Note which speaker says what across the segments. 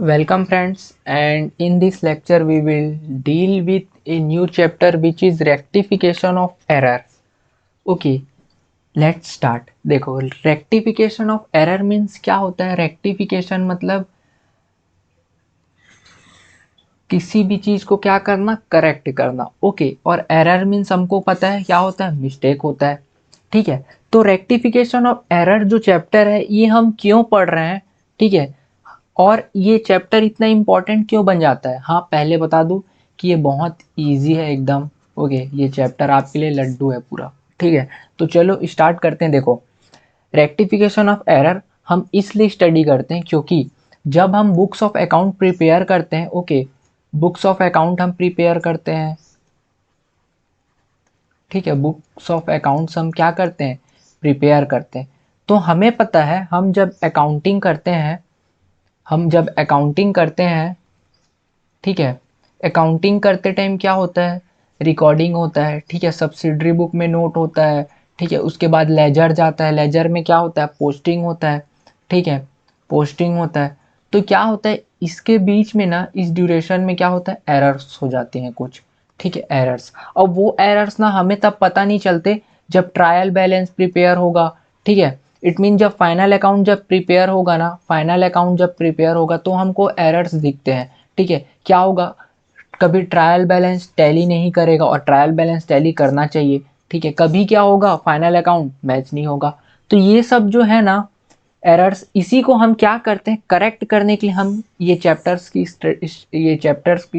Speaker 1: Welcome friends, and in this lecture we will deal with a new chapter which is rectification of error. Okay, let's start. देखो, rectification of error means क्या होता है? rectification मतलब किसी भी चीज को क्या करना, करेक्ट करना. ओके, और एरर मीन्स हमको पता है क्या होता है, मिस्टेक होता है. ठीक है, तो रेक्टिफिकेशन ऑफ एरर जो चैप्टर है ये हम क्यों पढ़ रहे हैं, ठीक है, और ये चैप्टर इतना इम्पोर्टेंट क्यों बन जाता है. हाँ, पहले बता दूं कि ये बहुत इजी है एकदम. ओके, ये चैप्टर आपके लिए लड्डू है पूरा. ठीक है, तो चलो स्टार्ट करते हैं. देखो, रेक्टिफिकेशन ऑफ एरर हम इसलिए स्टडी करते हैं क्योंकि जब हम बुक्स ऑफ अकाउंट प्रिपेयर करते हैं, ओके, बुक्स ऑफ अकाउंट हम प्रिपेयर करते हैं. ठीक है, बुक्स ऑफ अकाउंट्स हम क्या करते हैं, प्रिपेयर करते हैं. तो हमें पता है हम जब अकाउंटिंग करते हैं, ठीक है, अकाउंटिंग करते टाइम क्या होता है, रिकॉर्डिंग होता है. ठीक है, सब्सिडरी बुक में नोट होता है. ठीक है, उसके बाद लेजर जाता है, लेजर में क्या होता है, पोस्टिंग होता है. ठीक है, पोस्टिंग होता है. तो क्या होता है इसके बीच में ना, इस ड्यूरेशन में क्या होता है, एरर्स हो जाते हैं कुछ. ठीक है, एरर्स. और वो एरर्स ना हमें तब पता नहीं चलते जब ट्रायल बैलेंस प्रिपेयर होगा. ठीक है, इट मीन जब फाइनल अकाउंट जब प्रिपेयर होगा ना, फाइनल अकाउंट जब प्रिपेयर होगा तो हमको एरर्स दिखते हैं. ठीक है, क्या होगा, कभी ट्रायल बैलेंस टैली नहीं करेगा, और ट्रायल बैलेंस टैली करना चाहिए. ठीक है, कभी क्या होगा, फाइनल अकाउंट मैच नहीं होगा. तो ये सब जो है ना एरर्स, इसी को हम क्या करते हैं, करेक्ट करने के लिए हम ये चैप्टर्स की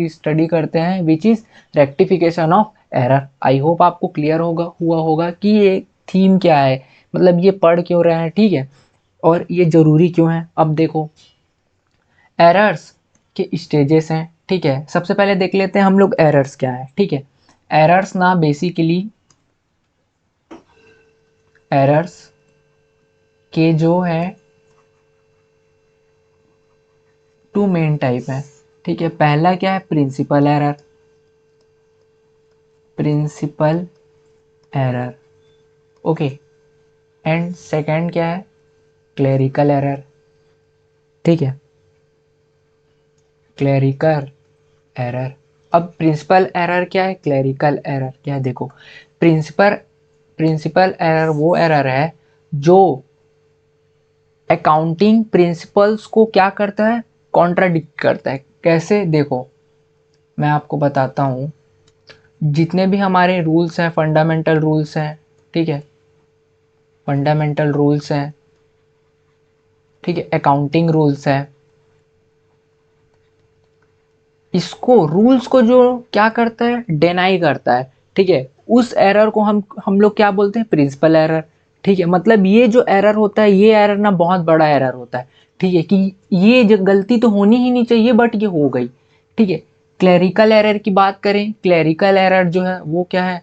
Speaker 1: स्टडी करते हैं, which is rectification of error. I hope आपको क्लियर हुआ होगा कि ये थीम क्या है, मतलब ये पढ़ क्यों रहे हैं. ठीक है, और ये जरूरी क्यों है. अब देखो, एरर्स के स्टेजेस हैं. ठीक है, सबसे पहले देख लेते हैं हम लोग एरर्स क्या है. ठीक है, एरर्स ना बेसिकली, एरर्स के जो है टू मेन टाइप है. ठीक है, पहला क्या है, principle error. Principle error, okay. And second क्या है, क्लेरिकल एरर. ठीक है, क्लेरिकल एरर. अब प्रिंसिपल एरर क्या है, क्लेरिकल एरर क्या है. देखो, प्रिंसिपल प्रिंसिपल एरर वो एरर है जो अकाउंटिंग प्रिंसिपल्स को क्या करता है, कॉन्ट्राडिक्ट करता है. कैसे, देखो मैं आपको बताता हूँ. जितने भी हमारे रूल्स हैं, फंडामेंटल रूल्स हैं. ठीक है, फंडामेंटल रूल्स हैं. ठीक है, अकाउंटिंग रूल्स है. इसको रूल्स को जो क्या करता है, डिनाई करता है. ठीक है, उस एरर को हम लोग क्या बोलते हैं, प्रिंसिपल एरर. ठीक है, मतलब ये जो एरर होता है, ये एरर ना बहुत बड़ा एरर होता है. ठीक है, कि ये जो गलती तो होनी ही नहीं चाहिए बट ये हो गई. ठीक है, क्लेरिकल एरर की बात करें, क्लेरिकल एरर जो है वो क्या है,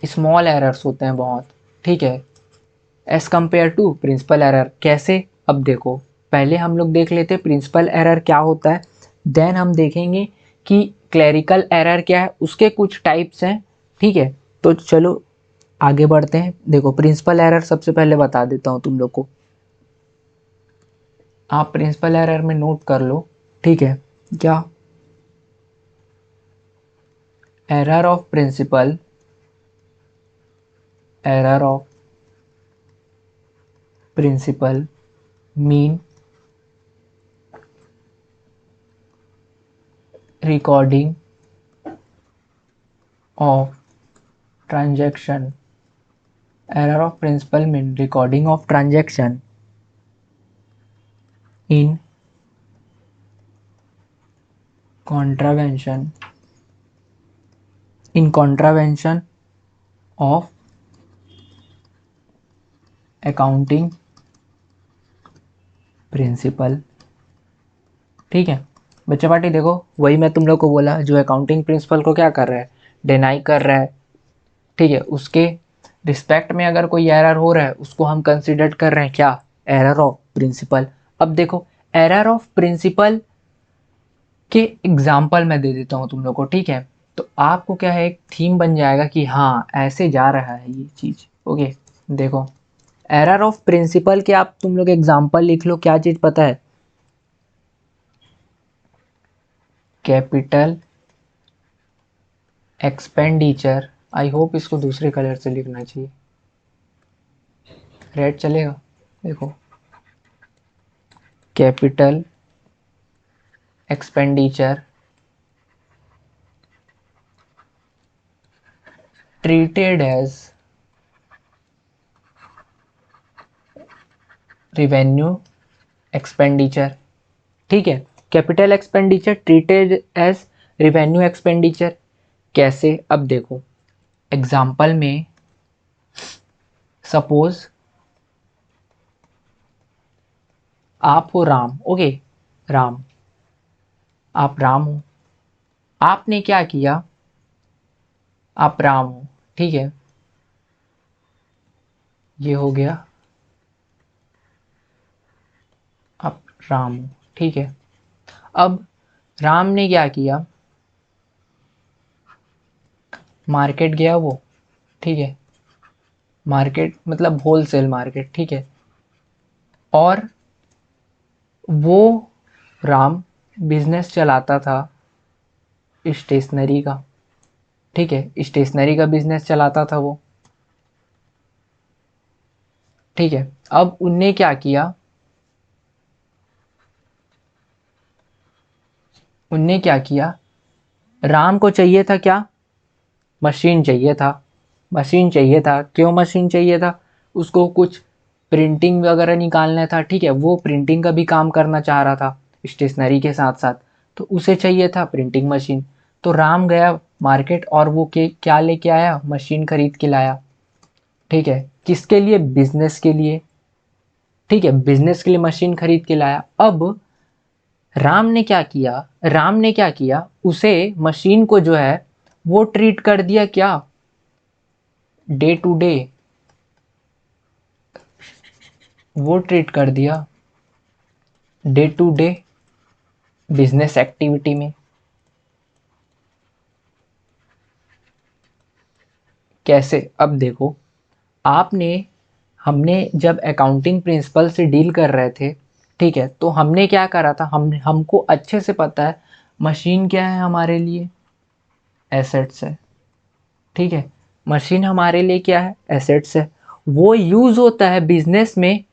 Speaker 1: स्मॉल एरर्स होते हैं बहुत. ठीक है, as compare to principle error. कैसे, अब देखो, पहले हम लोग देख लेते हैं प्रिंसिपल एरर क्या होता है, देन हम देखेंगे कि क्लेरिकल एरर क्या है, उसके कुछ टाइप्स हैं. ठीक है, तो चलो आगे बढ़ते हैं. देखो, प्रिंसिपल एरर सबसे पहले बता देता हूँ तुम लोग को. आप प्रिंसिपल एरर में नोट कर लो. ठीक है, क्या, error of principle, error of principle mean recording of transaction. Error of principal mean recording of transaction in contravention of accounting principle. ठीक है बच्चा पार्टी, देखो वही मैं तुम लोग को बोला, जो अकाउंटिंग प्रिंसिपल को क्या कर रहा है, डिनाई कर रहा है. ठीक है, उसके रिस्पेक्ट में अगर कोई एरर हो रहा है उसको हम कंसिडर कर रहे हैं क्या, एरर ऑफ प्रिंसिपल. अब देखो, एरर ऑफ प्रिंसिपल के एग्जाम्पल मैं दे देता हूँ तुम लोग को. ठीक है, तो आपको क्या है, एक थीम बन जाएगा कि हाँ ऐसे जा रहा है ये चीज़. ओके, देखो, एरर ऑफ प्रिंसिपल के आप तुम लोग एग्जाम्पल लिख लो. क्या चीज़ पता है, कैपिटल एक्सपेंडिचर, आई होप इसको दूसरे कलर से लिखना चाहिए, रेड चलेगा, देखो capital expenditure treated as revenue expenditure. ठीक है, capital expenditure treated as revenue expenditure. कैसे, अब देखो एग्जाम्पल में, सपोज आप हो राम, ओके राम, आप राम हो, आपने क्या किया, आप राम हो, ठीक है, ये हो गया, आप राम हो, ठीक है। अब राम ने क्या किया, मार्केट गया वो, ठीक है, मार्केट मतलब होलसेल मार्केट, ठीक है, और वो राम बिजनेस चलाता था स्टेशनरी का, ठीक है, स्टेशनरी का बिजनेस चलाता था वो, ठीक है। अब उनने क्या किया, उनने क्या किया, राम को चाहिए था क्या, मशीन चाहिए था, मशीन चाहिए था, क्यों मशीन चाहिए था, उसको कुछ प्रिंटिंग वगैरह निकालना था, ठीक है, वो प्रिंटिंग का भी काम करना चाह रहा था स्टेशनरी के साथ साथ, तो उसे चाहिए था प्रिंटिंग मशीन। तो राम गया मार्केट और वो के क्या लेके आया, मशीन खरीद के लाया, ठीक है, किसके लिए, बिजनेस के लिए, ठीक है, बिजनेस के लिए मशीन खरीद के लाया। अब राम ने क्या किया, राम ने क्या किया, उसे मशीन को जो है वो ट्रीट कर दिया क्या, डे टू डे, वो ट्रीट कर दिया day to day business activity में। कैसे, अब देखो आपने, हमने जब अकाउंटिंग प्रिंसिपल से डील कर रहे थे, ठीक है, तो हमने क्या करा था, हमको अच्छे से पता है मशीन क्या है हमारे लिए, एसेट्स है, ठीक है, मशीन हमारे लिए क्या है, एसेट्स है, वो यूज होता है बिजनेस में,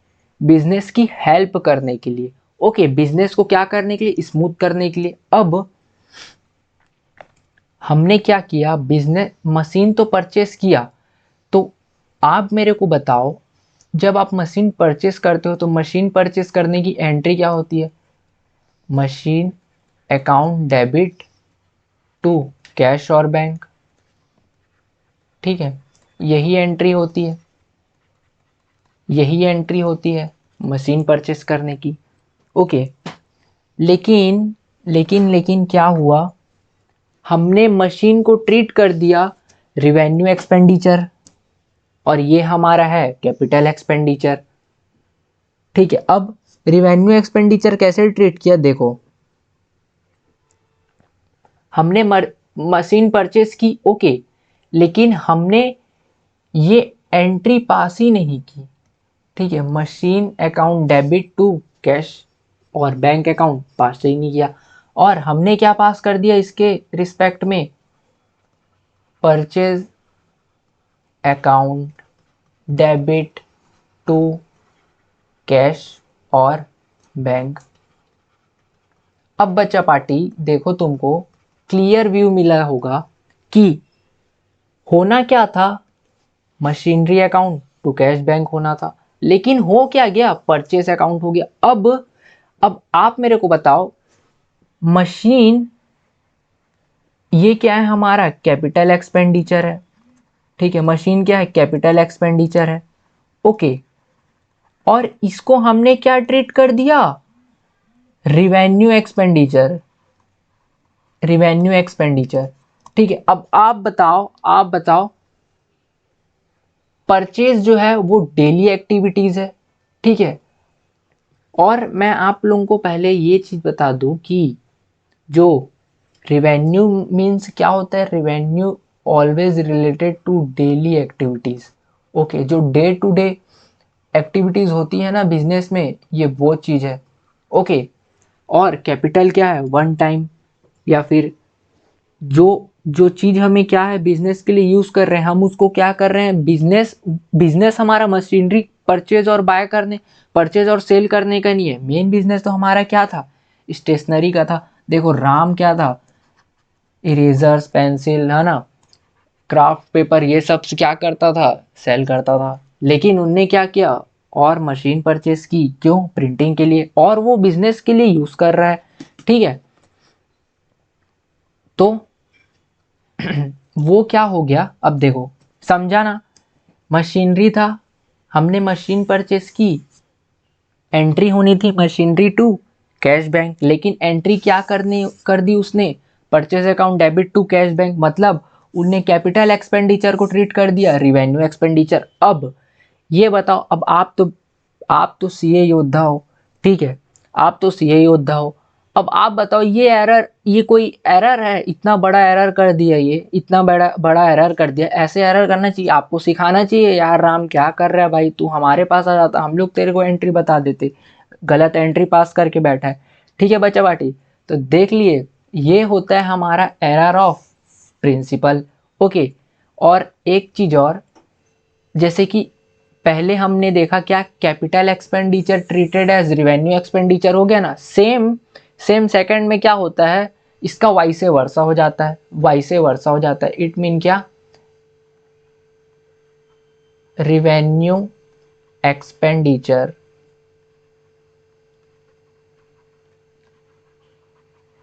Speaker 1: बिजनेस की हेल्प करने के लिए, ओके, बिजनेस को क्या करने के लिए, स्मूथ करने के लिए। अब हमने क्या किया, बिजनेस मशीन तो परचेस किया, तो आप मेरे को बताओ, जब आप मशीन परचेस करते हो तो मशीन परचेस करने की एंट्री क्या होती है, machine account debit to cash और बैंक, ठीक है, यही एंट्री होती है, यही एंट्री होती है मशीन परचेस करने की, ओके। लेकिन लेकिन क्या हुआ, हमने मशीन को ट्रीट कर दिया रिवेन्यू एक्सपेंडिचर, और ये हमारा है कैपिटल एक्सपेंडिचर, ठीक है। अब रिवेन्यू एक्सपेंडिचर कैसे ट्रीट किया, देखो हमने मशीन परचेस की, ओके, लेकिन हमने ये एंट्री पास ही नहीं की, ठीक है, machine account debit to cash और बैंक अकाउंट पास ही नहीं किया, और हमने क्या पास कर दिया इसके रिस्पेक्ट में, purchase account debit to cash और बैंक। अब बच्चा पार्टी देखो, तुमको क्लियर व्यू मिला होगा कि होना क्या था, machinery account to cash bank होना था, लेकिन हो क्या गया, परचेस अकाउंट हो गया। अब आप मेरे को बताओ, मशीन ये क्या है, हमारा कैपिटल एक्सपेंडिचर है, ठीक है, मशीन क्या है, कैपिटल एक्सपेंडिचर है, ओके, और इसको हमने क्या ट्रीट कर दिया, रिवेन्यू एक्सपेंडिचर, रिवेन्यू एक्सपेंडिचर, ठीक है। अब आप बताओ परचेज जो है वो डेली एक्टिविटीज है, ठीक है, और मैं आप लोगों को पहले ये चीज बता दूं कि जो रिवेन्यू मीन्स क्या होता है, revenue always related to daily activities, okay, जो डे टू डे एक्टिविटीज होती है ना बिजनेस में, ये वो चीज है, ओके। और कैपिटल क्या है, वन टाइम या फिर जो जो चीज़ हमें क्या है बिजनेस के लिए यूज़ कर रहे हैं, हम उसको क्या कर रहे हैं, बिजनेस बिजनेस हमारा मशीनरी परचेज और बाय करने, परचेज और सेल करने का नहीं है। मेन बिजनेस तो हमारा क्या था, स्टेशनरी का था। देखो राम क्या था, इरेजर्स, पेंसिल, है ना, क्राफ्ट पेपर, ये सब क्या करता था, सेल करता था। लेकिन उनने क्या किया, और मशीन परचेस की, क्यों, प्रिंटिंग के लिए, और वो बिजनेस के लिए यूज कर रहा है। ठीक है, तो वो क्या हो गया, अब देखो, समझा ना, मशीनरी था, हमने मशीन परचेस की, एंट्री होनी थी मशीनरी टू कैश बैंक, लेकिन एंट्री क्या करने कर दी उसने, purchase account debit to cash bank, मतलब उनने कैपिटल एक्सपेंडिचर को ट्रीट कर दिया रिवेन्यू एक्सपेंडिचर। अब ये बताओ, अब आप तो सीए योद्धा हो, ठीक है, आप तो सीए योद्धा हो, अब आप बताओ ये एरर, ये कोई एरर है, इतना बड़ा एरर कर दिया, ये इतना बड़ा बड़ा एरर कर दिया, ऐसे एरर करना चाहिए, आपको सिखाना चाहिए, यार राम क्या कर रहा है भाई, तू हमारे पास आ जाता, हम लोग तेरे को एंट्री बता देते, गलत एंट्री पास करके बैठा है। ठीक है बच्चा बाटी, तो देख लिए, ये होता है हमारा एरर ऑफ प्रिंसिपल। ओके, और एक चीज और, जैसे कि पहले हमने देखा क्या, capital expenditure treated as revenue expenditure हो गया ना, सेम सेम सेकंड में क्या होता है, इसका वाइसे वर्सा हो जाता है, वाइसे वर्सा हो जाता है। इट मीन क्या, revenue expenditure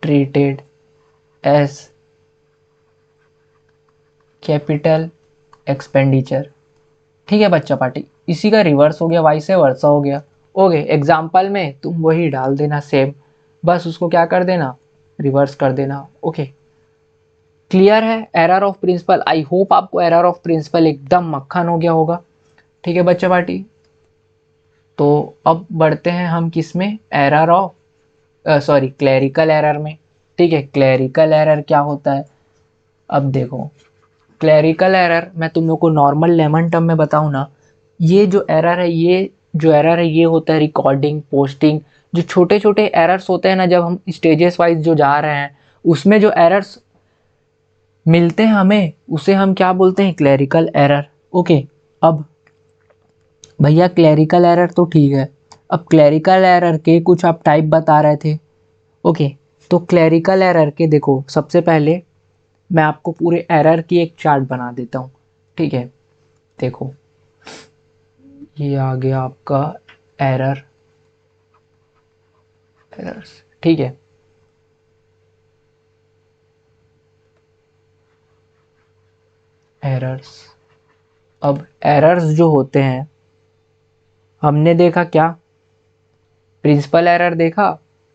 Speaker 1: treated as capital expenditure. ठीक है बच्चा पार्टी, इसी का रिवर्स हो गया, वाइसे वर्सा हो गया। ओके, एग्जाम्पल में तुम वही डाल देना सेम, बस उसको क्या कर देना, रिवर्स कर देना। ओके, क्लियर है error of principle, I hope आपको एरर ऑफ प्रिंसिपल एकदम मक्खन हो गया होगा। ठीक है बच्चा पार्टी, तो अब बढ़ते हैं हम किस में, error of, sorry, clerical error में। ठीक है, क्लैरिकल एरर क्या होता है, अब देखो, क्लैरिकल एरर मैं तुम लोग को नॉर्मल लेमन टर्म में बताऊं ना, ये जो एरर है, ये जो एरर है, ये होता है रिकॉर्डिंग, पोस्टिंग, जो छोटे छोटे एरर्स होते हैं ना, जब हम स्टेजेस वाइज जो जा रहे हैं, उसमें जो एरर्स मिलते हैं हमें, उसे हम क्या बोलते हैं, क्लैरिकल एरर। ओके, अब भैया क्लैरिकल एरर तो ठीक है, अब क्लैरिकल एरर के कुछ आप टाइप बता रहे थे। ओके, तो क्लैरिकल एरर के देखो, सबसे पहले मैं आपको पूरे एरर की एक चार्ट बना देता हूँ। ठीक है, देखो, ये आ गया आपका एरर, एरर्स, ठीक है, एरर्स। अब एरर्स जो होते हैं, हमने देखा क्या, प्रिंसिपल एरर देखा,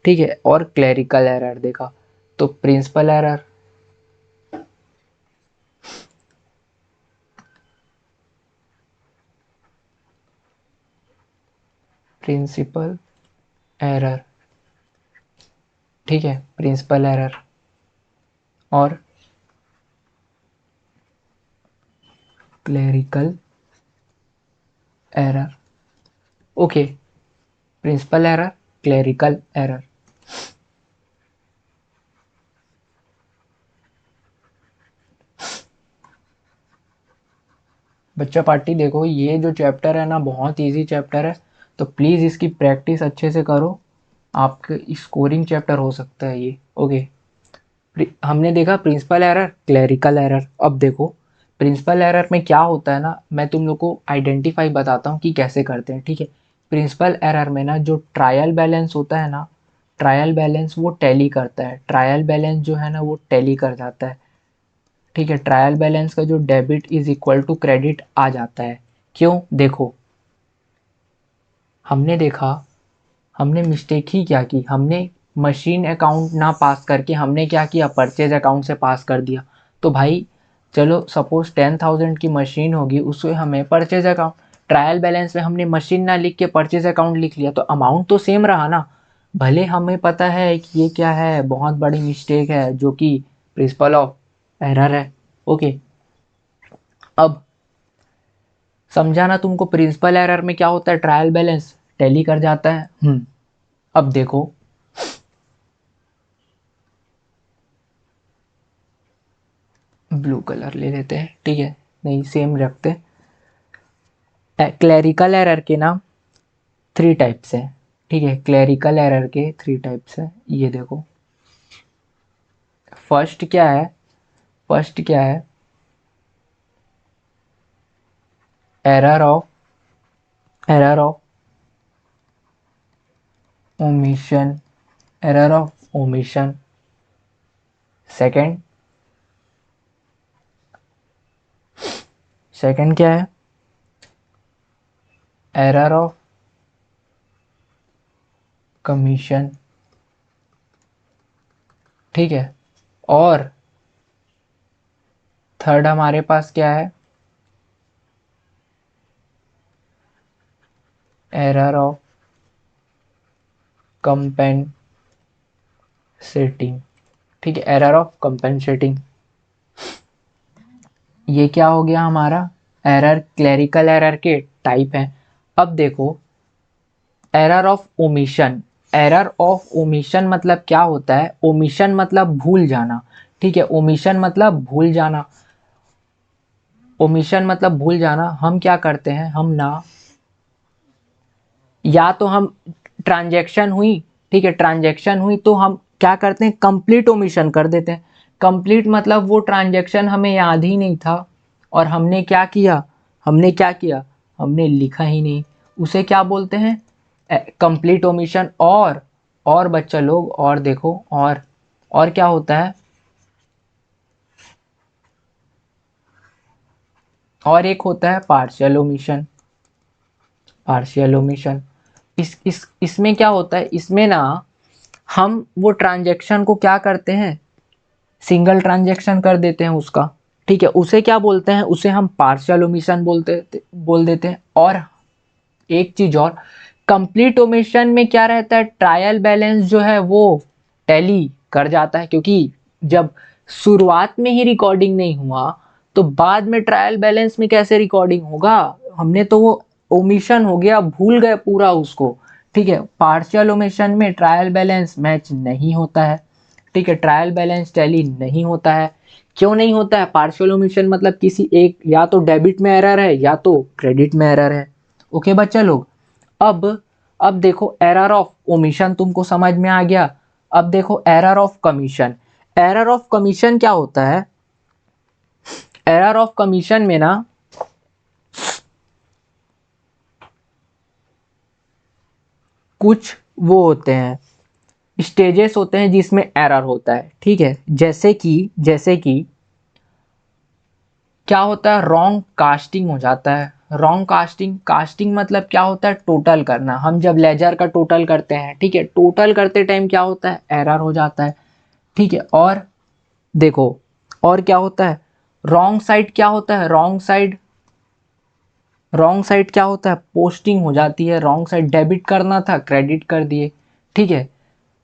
Speaker 1: ठीक है, और क्लैरिकल एरर देखा। तो प्रिंसिपल एरर, प्रिंसिपल एरर, ठीक है, प्रिंसिपल एरर और clerical error. Okay, principle error, clerical error. बच्चा पार्टी देखो, ये जो चैप्टर है ना, बहुत इजी चैप्टर है, तो प्लीज़ इसकी प्रैक्टिस अच्छे से करो, आपके स्कोरिंग चैप्टर हो सकता है ये। ओके, हमने देखा प्रिंसिपल एरर, क्लैरिकल एरर। अब देखो, प्रिंसिपल एरर में क्या होता है ना, मैं तुम लोग को आइडेंटिफाई बताता हूँ कि कैसे करते हैं। ठीक है, प्रिंसिपल एरर में ना जो ट्रायल बैलेंस होता है ना, ट्रायल बैलेंस वो टैली करता है, ट्रायल बैलेंस जो है ना वो टैली कर जाता है। ठीक है, ट्रायल बैलेंस का जो debit is equal to credit आ जाता है। क्यों, देखो, हमने देखा, हमने मिस्टेक ही क्या की, हमने मशीन अकाउंट ना पास करके हमने क्या किया, परचेज अकाउंट से पास कर दिया। तो भाई चलो, सपोज 10,000 की मशीन होगी, उससे हमें परचेज अकाउंट, ट्रायल बैलेंस में हमने मशीन ना लिख के परचेज अकाउंट लिख लिया, तो अमाउंट तो सेम रहा ना। भले हमें पता है कि ये क्या है, बहुत बड़ी मिस्टेक है, जो कि प्रिंसिपल ऑफ एरर है। ओके, अब समझा ना तुमको, प्रिंसिपल एरर में क्या होता है, ट्रायल बैलेंस टैली कर जाता है। अब देखो, ब्लू कलर ले लेते हैं, ठीक है, नहीं सेम रखते हैं। क्लरिकल एरर के ना 3 टाइप्स हैं, ठीक है, क्लरिकल एरर के 3 टाइप्स हैं, ये देखो। फर्स्ट क्या है, फर्स्ट क्या है, error of omission, error of omission. Second, second क्या है, एरर ऑफ कमीशन, ठीक है। और थर्ड हमारे पास क्या है, एरर ऑफ कंपेंसेटिंग, ठीक है, एरर ऑफ कंपेंसेटिंग। ये क्या हो गया हमारा, एरर, क्लरिकल एरर के टाइप हैं। अब देखो error of omission, error of omission मतलब क्या होता है, ओमिशन मतलब भूल जाना, ठीक है, ओमिशन मतलब भूल जाना, ओमिशन मतलब भूल जाना। हम क्या करते हैं, हम ना, या तो हम ट्रांजैक्शन हुई, ठीक है, ट्रांजैक्शन हुई तो हम क्या करते हैं, कंप्लीट ओमिशन कर देते हैं। कंप्लीट मतलब वो ट्रांजैक्शन हमें याद ही नहीं था और हमने क्या किया, हमने क्या किया, हमने लिखा ही नहीं, उसे क्या बोलते हैं, कंप्लीट ओमिशन। और बच्चा लोग, और देखो, और क्या होता है, और एक होता है पार्शियल ओमिशन, पार्शियल ओमिशन। इसमें क्या होता है, इसमें ना हम वो ट्रांजैक्शन को क्या करते हैं, सिंगल ट्रांजैक्शन कर देते हैं उसका, ठीक है, उसे क्या बोलते हैं, उसे हम पार्शियल ओमिशन बोल देते हैं। और एक चीज और, कंप्लीट ओमिशन में क्या रहता है, ट्रायल बैलेंस जो है वो टैली कर जाता है, क्योंकि जब शुरुआत में ही रिकॉर्डिंग नहीं हुआ तो बाद में ट्रायल बैलेंस में कैसे रिकॉर्डिंग होगा, हमने तो वो ओमिशन हो गया, भूल गए पूरा उसको, ठीक है। पार्शियल ओमिशन में ट्रायल बैलेंस मैच नहीं होता है, ठीक है, ट्रायल बैलेंस टैली नहीं होता है। क्यों नहीं होता है, पार्शियल ओमिशन मतलब किसी एक, या तो डेबिट में एरर है या तो क्रेडिट में एरर है। ओके बच्चा लोग, अब अब देखो एरर ऑफ ओमिशन तुमको समझ में आ गया। अब देखो error of commission, error of commission क्या होता है, एरर ऑफ कमीशन में ना कुछ वो होते हैं, स्टेजेस होते हैं जिसमें एरर होता है, ठीक है, जैसे कि क्या होता है, रॉन्ग कास्टिंग हो जाता है। रॉन्ग कास्टिंग, कास्टिंग मतलब क्या होता है, टोटल करना। हम जब लेजर का टोटल करते हैं, ठीक है, टोटल करते टाइम क्या होता है, एरर हो जाता है, ठीक है। और देखो और क्या होता है, रॉन्ग साइड क्या होता है, रॉन्ग साइड, रॉन्ग साइड क्या होता है, पोस्टिंग हो जाती है, रॉन्ग साइड डेबिट करना था क्रेडिट कर दिए, ठीक है।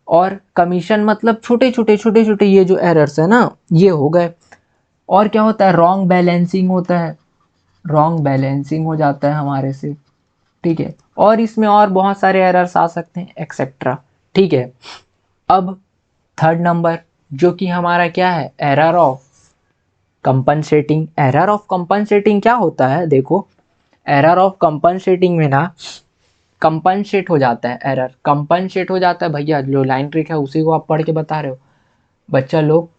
Speaker 1: और कमीशन मतलब छोटे छोटे ये जो एरर्स है ना, ये हो गए। और क्या होता है, रॉन्ग बैलेंसिंग होता है, रॉन्ग बैलेंसिंग हो जाता है हमारे से, ठीक है। और इसमें और बहुत सारे एरर्स आ सकते हैं एक्सेट्रा, ठीक है। अब थर्ड नंबर जो कि हमारा क्या है, error of compensating. Error of compensating क्या होता है, देखो एरर ऑफ कंपनसेटिंग में ना कंपनसेट हो जाता है, एरर कंपनसेट हो जाता है, भैया जो लाइन ट्रिक है उसी को आप पढ़ के बता रहे हो बच्चा लोग।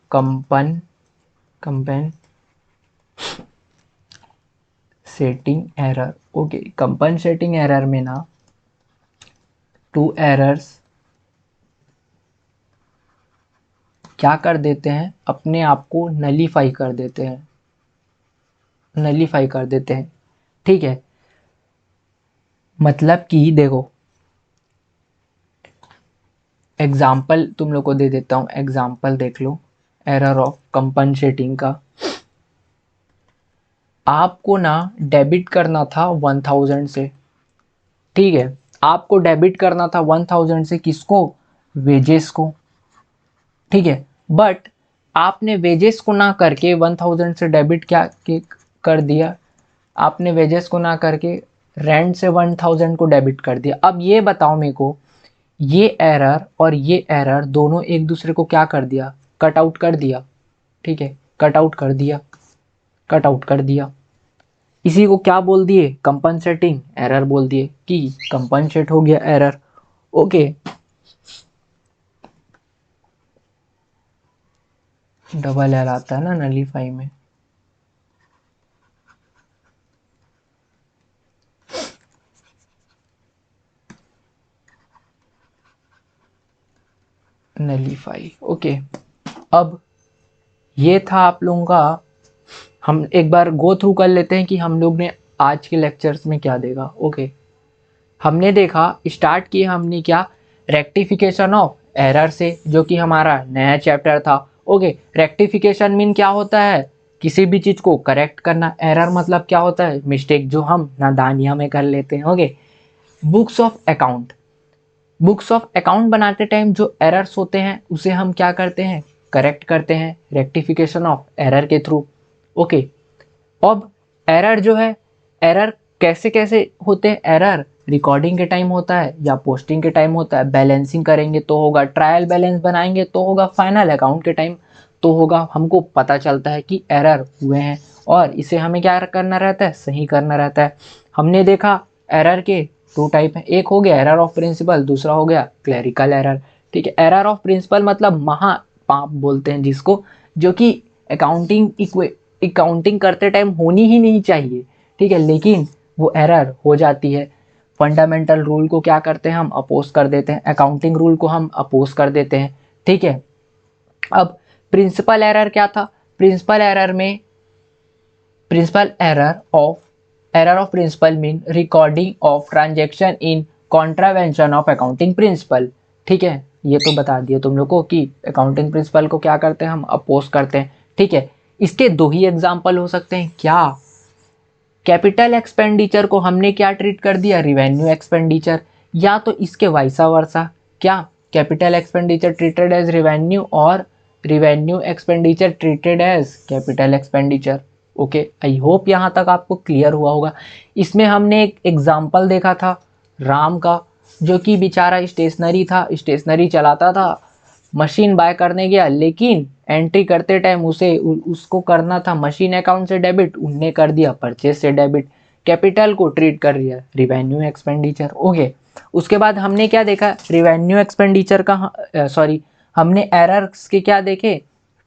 Speaker 1: कंपन setting error, okay, compensating error में ना 2 एरर्स क्या कर देते हैं, अपने आप को नलीफाई कर देते हैं, नलीफाई कर देते हैं, ठीक है। मतलब कि देखो एग्जाम्पल तुम लोग को दे देता हूं, एग्जाम्पल देख लो एरर ऑफ कंपनसेटिंग का। आपको ना डेबिट करना था 1000 से, ठीक है, आपको डेबिट करना था 1000 से, किसको, वेजेस को, ठीक है। बट आपने वेजेस को ना करके 1000 से डेबिट क्या कर दिया, आपने वेजेस को ना करके रेंट से 1000 को डेबिट कर दिया। अब ये बताओ मेरे को, ये एरर और ये एरर दोनों एक दूसरे को क्या कर दिया, कट आउट कर दिया, ठीक है, कट आउट कर दिया, कट आउट कर दिया। इसी को क्या बोल दिए, कंपनसेटिंग एरर बोल दिए कि कंपनसेट हो गया एरर। ओके, डबल एल आता है ना नलीफाई में। Nullify, okay. अब ये था आप लोगों का, हम एक बार गो थ्रू कर लेते हैं कि हम लोग ने आज के लेक्चर्स में क्या देखा। ओके, हमने देखा, स्टार्ट किया हमने क्या, रेक्टिफिकेशन ऑफ एरर से, जो कि हमारा नया चैप्टर था। ओके, रेक्टिफिकेशन मीन क्या होता है, किसी भी चीज को करेक्ट करना। एरर मतलब क्या होता है, मिस्टेक जो हम नादानिया में कर लेते हैं। Okay, books of account, books of account बनाते टाइम जो एरर्स होते हैं उसे हम क्या करते हैं, करेक्ट करते हैं रेक्टिफिकेशन ऑफ एरर के थ्रू। ओके, अब एरर जो है, एरर कैसे कैसे होते हैं, एरर रिकॉर्डिंग के टाइम होता है या पोस्टिंग के टाइम होता है, बैलेंसिंग करेंगे तो होगा, ट्रायल बैलेंस बनाएंगे तो होगा, फाइनल अकाउंट के टाइम तो होगा। हमको पता चलता है कि एरर हुए हैं और इसे हमें क्या करना रहता है, सही करना रहता है। हमने देखा एरर के टू टाइप हैं, एक हो गया एरर ऑफ प्रिंसिपल, दूसरा हो गया क्लरिकल एरर। ठीक है, एरर ऑफ प्रिंसिपल मतलब महापाप बोलते हैं जिसको, जो कि अकाउंटिंग करते टाइम होनी ही नहीं चाहिए। ठीक है, लेकिन वो एरर हो जाती है। फंडामेंटल रूल को क्या करते हैं, हम अपोज कर देते हैं, अकाउंटिंग रूल को हम अपोज कर देते हैं। ठीक है, अब प्रिंसिपल एरर क्या था, प्रिंसिपल एरर में, principle error of principle mean recording of transaction in contravention of accounting principle. ठीक है, ये तो बता दिया तुम लोग को कि अकाउंटिंग प्रिंसिपल को क्या करते हैं, हम अपोज करते हैं। ठीक है, इसके दो ही एग्जाम्पल हो सकते हैं, क्या, कैपिटल एक्सपेंडिचर को हमने क्या ट्रीट कर दिया, रिवेन्यू एक्सपेंडिचर, या तो इसके वाइसा वर्सा, क्या capital expenditure treated as revenue और revenue expenditure treated as capital expenditure. Okay, I hope यहाँ तक आपको क्लियर हुआ होगा। इसमें हमने एक एग्जाम्पल देखा था राम का, जो कि बेचारा स्टेशनरी था, स्टेशनरी चलाता था, मशीन बाय करने गया, लेकिन एंट्री करते टाइम उसको करना था मशीन अकाउंट से डेबिट, उनने कर दिया परचेज से डेबिट, कैपिटल को ट्रीट कर दिया रिवेन्यू एक्सपेंडिचर। ओके, उसके बाद हमने क्या देखा, रिवेन्यू एक्सपेंडिचर का, सॉरी, हमने एरर्स के क्या देखे,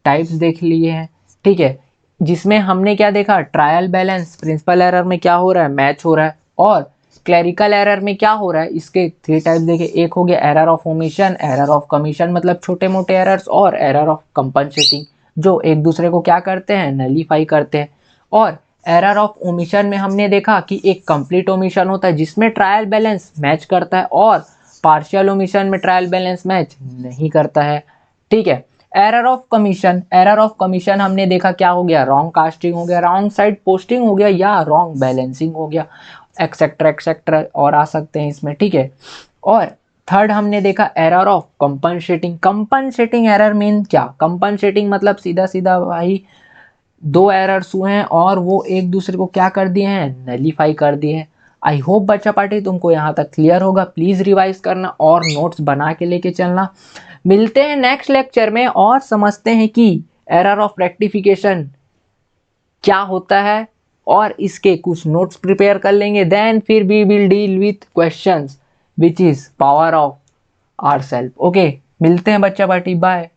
Speaker 1: टाइप्स देख लिए हैं। ठीक है, जिसमें हमने क्या देखा, ट्रायल बैलेंस प्रिंसिपल एरर में क्या हो रहा है, मैच हो रहा है, और क्लरिकल एरर में क्या हो रहा है, इसके थ्री टाइप्स देखे, एक हो गया error of omission, error of commission मतलब छोटे मोटे एरर्स, और एरर ऑफ कंपनसेटिंग जो एक दूसरे को क्या करते हैं, नलीफाई करते हैं। और एरर ऑफ ओमिशन में हमने देखा कि एक कंप्लीट ओमिशन होता है जिसमें ट्रायल बैलेंस मैच करता है, और पार्शियल ओमिशन में ट्रायल बैलेंस मैच नहीं करता है। ठीक है, error of commission, error of commission हमने देखा क्या हो गया, रॉन्ग कास्टिंग हो गया, रॉन्ग साइड पोस्टिंग हो गया, या रॉन्ग बैलेंसिंग हो गया, एक्सेट्रा एक्सेट्रा और आ सकते हैं इसमें। ठीक है, और थर्ड हमने देखा error of compensating, compensating error mean क्या, कंपनसेटिंग मतलब सीधा सीधा भाई दो एरर्स हुए हैं और वो एक दूसरे को क्या कर दिए हैं, नलीफाई कर दिए हैं। आई होप बच्चा पार्टी तुमको यहाँ तक क्लियर होगा, प्लीज रिवाइज करना और नोट्स बना के लेके चलना। मिलते हैं नेक्स्ट लेक्चर में और समझते हैं कि एरर ऑफ रेक्टिफिकेशन क्या होता है, और इसके कुछ नोट्स प्रिपेयर कर लेंगे। देन फिर we will deal with questions which is power of our self. Okay, मिलते हैं बच्चा पार्टी, बाय।